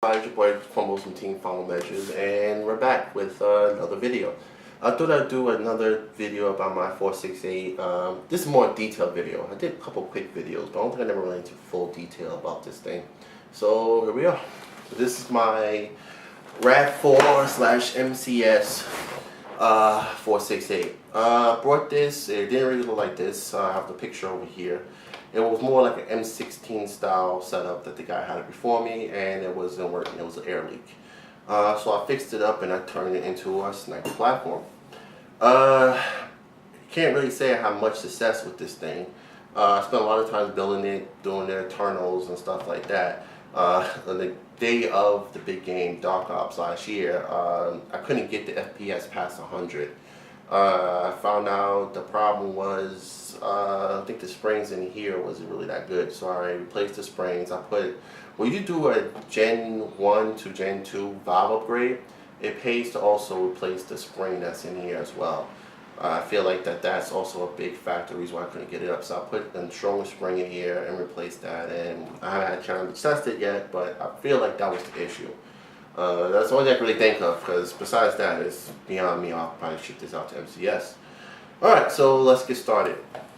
Hi, it's your boy Crumbles from Team Final Measures, and we're back with another video. I thought I'd do another video about my 468. This is a more detailed video. I did a couple quick videos, but I don't think I never went into full detail about this thing. So here we are. This is my RAV4/MCS 468. Brought this. It didn't really look like this. I have the picture over here. It was more like an M16 style setup that the guy had it before me, and it wasn't working. It was an air leak. So I fixed it up and I turned it into a sniper platform. Can't really say I had much success with this thing. I spent a lot of time building it, doing the internals and stuff like that. On the day of the big game, Dark Ops last year, I couldn't get the FPS past 100. I found out the problem was I think the springs in here wasn't really that good, so I replaced the springs. When you do a Gen 1 to Gen 2 valve upgrade, it pays to also replace the spring that's in here as well. I feel like that's also a big factor, reason why I couldn't get it up. So I put a stronger spring in here and replaced that, and I haven't had a chance to test it yet, but I feel like that was the issue. That's the only thing I can really think of, because besides that, it's beyond me. I'll probably ship this out to MCS. Alright, so let's get started.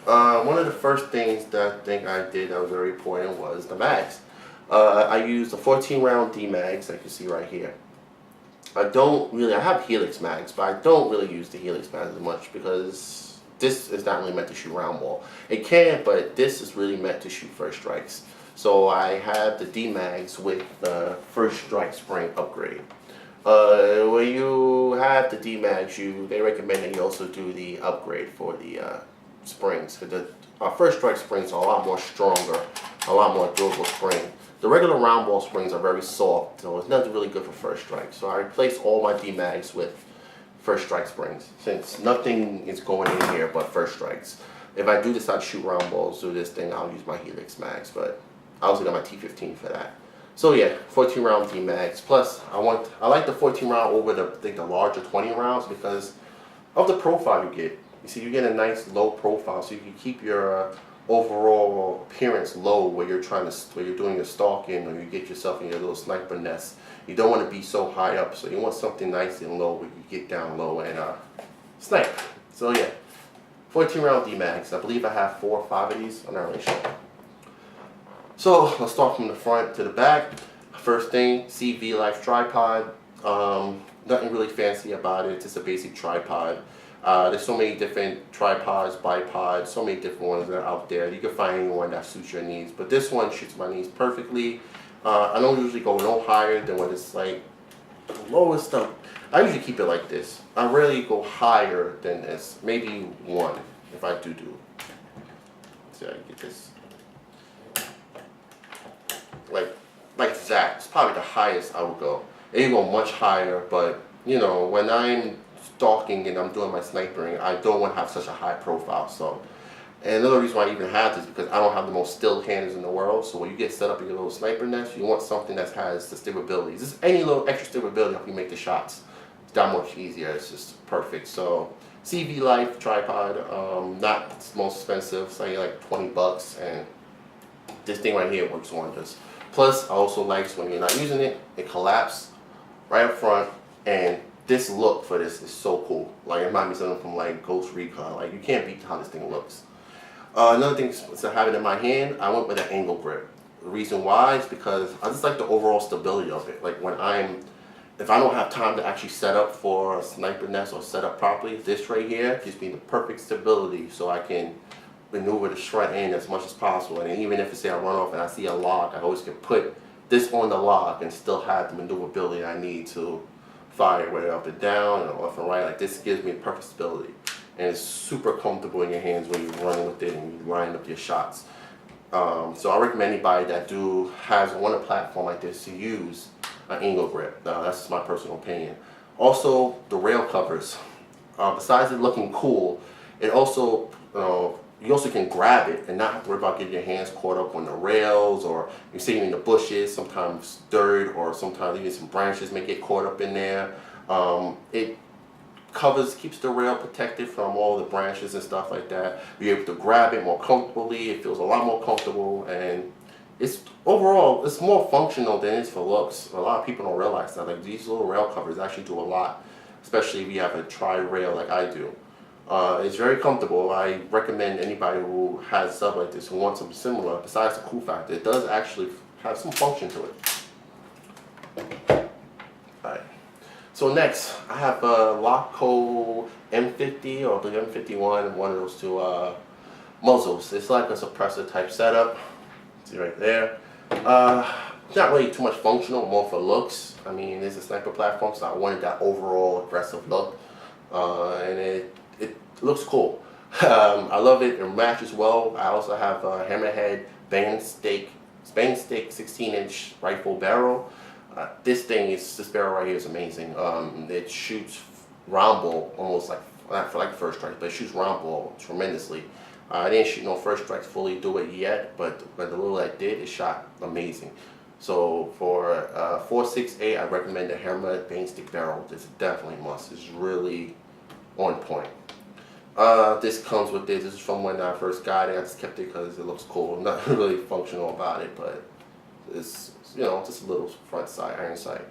One of the first things that I think I did that was very important was the mags. I used a 14 round D mags, like you see right here. I have helix mags, but I don't really use the helix mags as much because this is not really meant to shoot round ball. It can, but this is really meant to shoot first strikes. So I have the D mags with the first strike spring upgrade. When you have the D mags, they recommend that you also do the upgrade for the springs. The first strike springs are a lot more stronger, a lot more durable spring. The regular round ball springs are very soft, so it's not really good for first strike. So I replaced all my D mags with first strike springs, since nothing is going in here but first strikes. If I do decide to shoot round balls through this thing, I'll use my helix mags, but I also got my T15 for that. So yeah, 14 round D mags. Plus, I like the 14 round over the larger 20 rounds because of the profile you get. You see, you get a nice low profile, so you can keep your overall appearance low where you're doing your stalking, or you get yourself in your little sniper nest. You don't want to be so high up, so you want something nice and low where you get down low and snipe. So yeah, 14 round D mags. I believe I have 4 or 5 of these. I'm not really sure. So let's start from the front to the back. First thing, CV Life tripod. Nothing really fancy about it. It's just a basic tripod. There's so many different tripods, bipods, so many different ones that are out there. You can find any one that suits your needs. But this one suits my needs perfectly. I don't usually go no higher than what it's like the lowest stuff. I usually keep it like this. I rarely go higher than this. Maybe 1 if I do. Let's see how I get this. Like that. It's probably the highest I would go. It can go much higher, but you know, when I'm stalking and I'm doing my snipering, I don't want to have such a high profile. So, and another reason why I even have this is because I don't have the most still handers in the world. So when you get set up in your little sniper nest, you want something that has the stability. Just any little extra stability help you make the shots. It's that much easier. It's just perfect. So CV Life tripod, not the most expensive. It's like 20 bucks, and this thing right here works wonders. Plus, I also like when you're not using it, it collapses right up front, and this look for this is so cool. Like, it reminds me of something from like Ghost Recon. Like, you can't beat how this thing looks. Another thing to have it in my hand, I went with an angle grip. The reason why is because I just like the overall stability of it. Like if I don't have time to actually set up for a sniper nest or set up properly, this right here gives me the perfect stability so I can maneuver the front end as much as possible. And even if say I run off and I see a log, I always can put this on the log and still have the maneuverability I need to fire, whether up and down or left and right. Like, this gives me perfect stability, and it's super comfortable in your hands when you're running with it and you line up your shots. So I recommend anybody that has a platform like this to use an angle grip. That's just my personal opinion. Also, the rail covers. Besides it looking cool, it also you also can grab it and not have to worry about getting your hands caught up on the rails, or you're sitting in the bushes, sometimes dirt, or sometimes even some branches may get caught up in there. It keeps the rail protected from all the branches and stuff like that. You're able to grab it more comfortably. It feels a lot more comfortable, and it's overall, it's more functional than it is for looks. A lot of people don't realize that. Like these little rail covers actually do a lot, especially if you have a tri-rail like I do. It's very comfortable. I recommend anybody who has stuff like this, who wants something similar, besides the cool factor, it does actually have some function to it. Alright. So next, I have a Lockco M50 or the M51, one of those two muzzles. It's like a suppressor type setup. See right there. It's not really too much functional, more for looks. I mean, it's a sniper platform, so I wanted that overall aggressive look, and it looks cool. I love it. It matches well. I also have a hammerhead band stake 16-inch rifle barrel. This barrel right here is amazing. It shoots round ball almost like, not for like first strike, but it shoots round ball tremendously. I didn't shoot no first strikes fully do it yet, but the little I did, it shot amazing. So for 4.68, I recommend the Hemlet band stick barrel. This is definitely a must. It's really on point. This comes with this. This is from when I first got it. I just kept it because it looks cool. Not really functional about it, but it's, you know, just a little front sight, iron sight.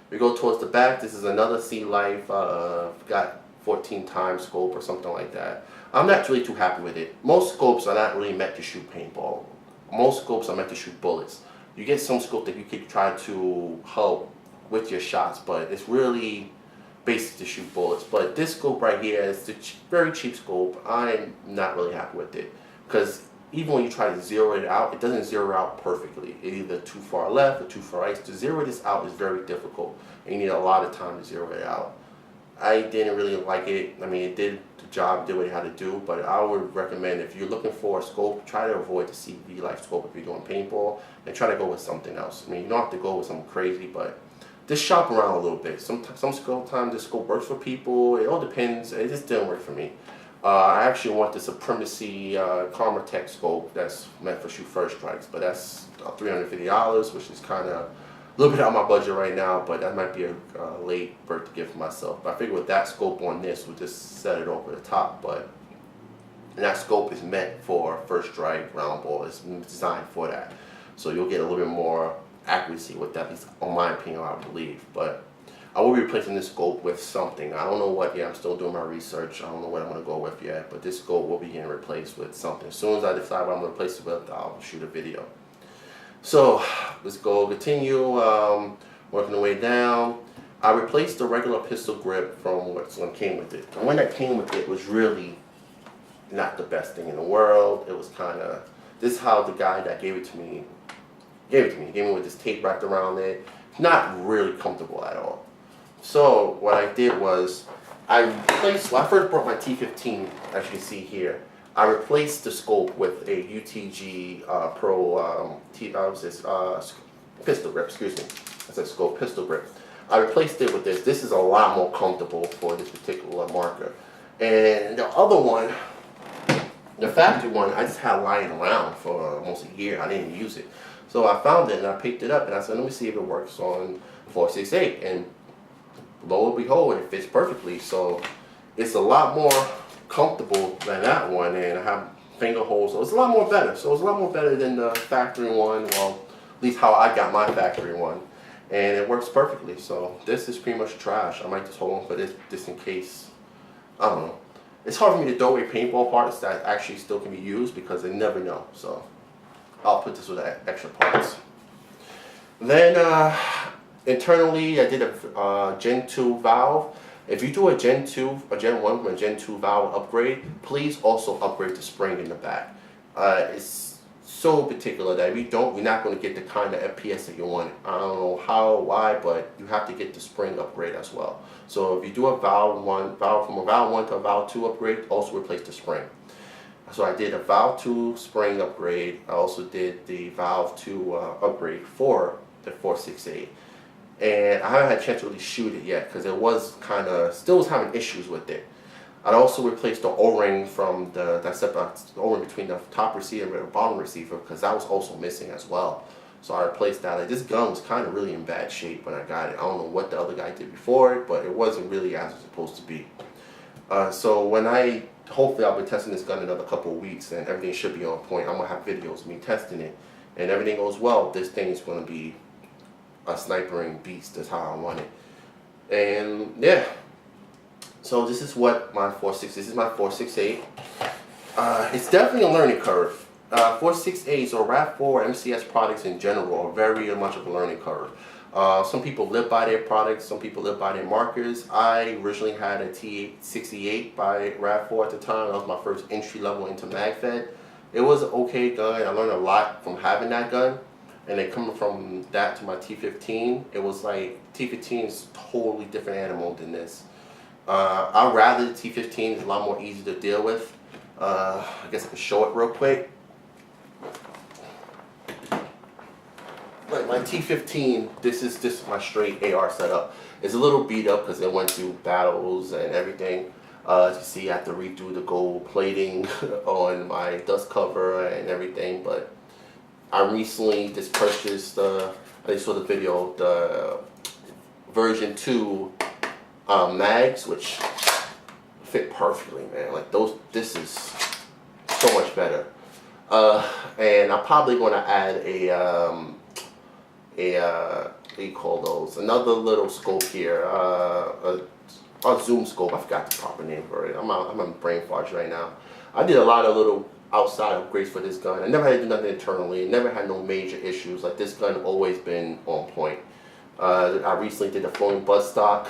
We go towards the back. This is another Sea Life. Got 14 times scope or something like that. I'm not really too happy with it. Most scopes are not really meant to shoot paintball. Most scopes are meant to shoot bullets. You get some scope that you could try to help with your shots, but it's really basic to shoot bullets. But this scope right here is the very cheap scope. I'm not really happy with it because even when you try to zero it out, it doesn't zero out perfectly. It's either too far left or too far right. To zero this out is very difficult, and you need a lot of time to zero it out. I didn't really like it. I mean, it did the job, did what it had to do, but I would recommend if you're looking for a scope, try to avoid the CV Life scope if you're doing paintball, and try to go with something else. I mean, you don't have to go with something crazy, but just shop around a little bit. Sometimes this scope works for people. It all depends. It just didn't work for me. I actually want the Supremacy Karma Tech scope that's meant for shoot first strikes, but that's $350, which is kind of a little bit out of my budget right now, but that might be a late birthday gift for myself. But I figure with that scope on this, we'll just set it over the top. And that scope is meant for first strike, round ball. It's designed for that. So you'll get a little bit more accuracy with that, at least on my opinion, I believe. But I will be replacing this scope with something. I don't know what yet. I'm still doing my research. I don't know what I'm going to go with yet. But this scope will be getting replaced with something. As soon as I decide what I'm going to replace it with, I'll shoot a video. So let's go continue working the way down. I replaced the regular pistol grip from what came with it. And when that came with it was really not the best thing in the world. It was kind of, this is how the guy that gave it to me gave it to me. He gave me with this tape wrapped around it. Not really comfortable at all. So what I did was I replaced, when I first brought my T15, as you can see here, I replaced the scope with a UTG Pro pistol grip, excuse me. I said scope, pistol grip. I replaced it with this. This is a lot more comfortable for this particular marker. And the other one, the factory one, I just had lying around for almost a year. I didn't use it. So I found it and I picked it up and I said, let me see if it works on 4.68. And lo and behold, it fits perfectly. So it's a lot more comfortable than that one, and I have finger holes, so it's a lot more better. So it's a lot more better than the factory one, well, at least how I got my factory one, and it works perfectly. So this is pretty much trash. I might just hold on for this just in case. I don't know. It's hard for me to throw away paintball parts that actually still can be used because they never know. So I'll put this with extra parts. Then internally, I did a Gen 2 valve. If you do a Gen 2, a Gen 1 or a Gen 2 valve upgrade, please also upgrade the spring in the back. It's so particular that if you don't, you're not going to get the kind of FPS that you want. I don't know how, why, but you have to get the spring upgrade as well. So if you do a valve from a valve 1 to a valve 2 upgrade, also replace the spring. So I did a valve 2 spring upgrade. I also did the valve 2 upgrade for the 4.68. And I haven't had a chance to really shoot it yet because it was kind of, still was having issues with it. I also replaced the O-ring from the O-ring between the top receiver and the bottom receiver because that was also missing as well. So I replaced that. Like, this gun was kind of really in bad shape when I got it. I don't know what the other guy did before it, but it wasn't really as it was supposed to be. So when hopefully I'll be testing this gun in another couple of weeks and everything should be on point. I'm going to have videos of me testing it and everything goes well, this thing is going to be a snipering beast. That's how I want it. And yeah, so this is what my 4.6. This is my 4.68. It's definitely a learning curve. 4.6.8s or RAV4 MCS products in general are very much of a learning curve. Some people live by their products, some people live by their markers. I originally had a T68 by RAV4 at the time. That was my first entry level into MagFed. It was an okay gun. I learned a lot from having that gun. And then coming from that to my T15, it was like, T15 is a totally different animal than this. I'd rather the T15 is a lot more easy to deal with. I guess I can show it real quick. Like my T15, this is my straight AR setup. It's a little beat up because it went through battles and everything. As you see, I have to redo the gold plating on my dust cover and everything. But I recently just purchased, I just saw the video, the version 2 mags, which fit perfectly, man. Like this is so much better. And I'm probably going to add what do you call those? Another little scope here, a zoom scope. I forgot the proper name for it. I'm on brain farts right now. I did a lot of little outside upgrades for this gun. I never had to do nothing internally. Never had no major issues. Like this gun always been on point. I recently did a floating buttstock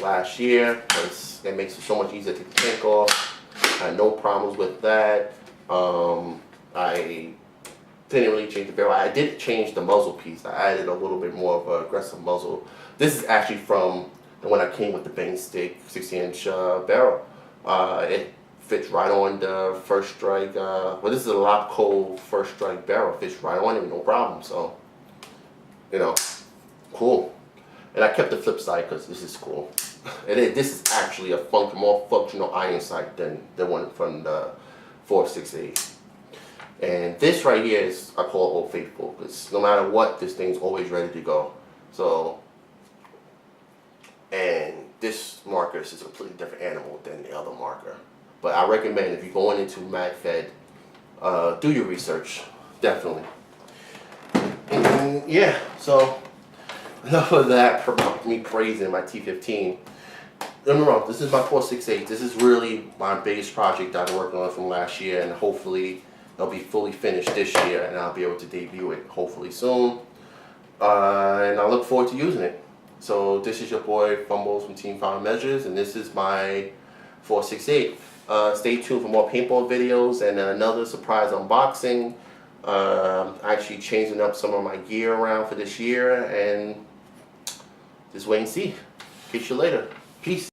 last year because it makes it so much easier to take the tank off. I had no problems with that. I didn't really change the barrel. I did change the muzzle piece. I added a little bit more of an aggressive muzzle. This is actually from the one that came with the bang stick 60-inch barrel. It fits right on the first strike. Well, this is a Lobco first strike barrel. Fits right on it, no problem. So, you know, cool. And I kept the flip side because this is cool. And this is actually a more functional iron sight than the one from the 4.68. And this right here is, I call it Old Faithful, because no matter what, this thing's always ready to go. So, and this marker is a completely different animal than the other marker. But I recommend if you're going into MagFed, do your research, definitely. And yeah, so enough of that about me praising my T15. Don't get me wrong, this is my 4.68. This is really my biggest project I've been working on from last year, and hopefully it'll be fully finished this year, and I'll be able to debut it hopefully soon. And I look forward to using it. So this is your boy Fumbles from Team Final Measures, and this is my 4.68. Stay tuned for more paintball videos and another surprise unboxing. Actually changing up some of my gear around for this year, and just wait and see. Catch you later. Peace.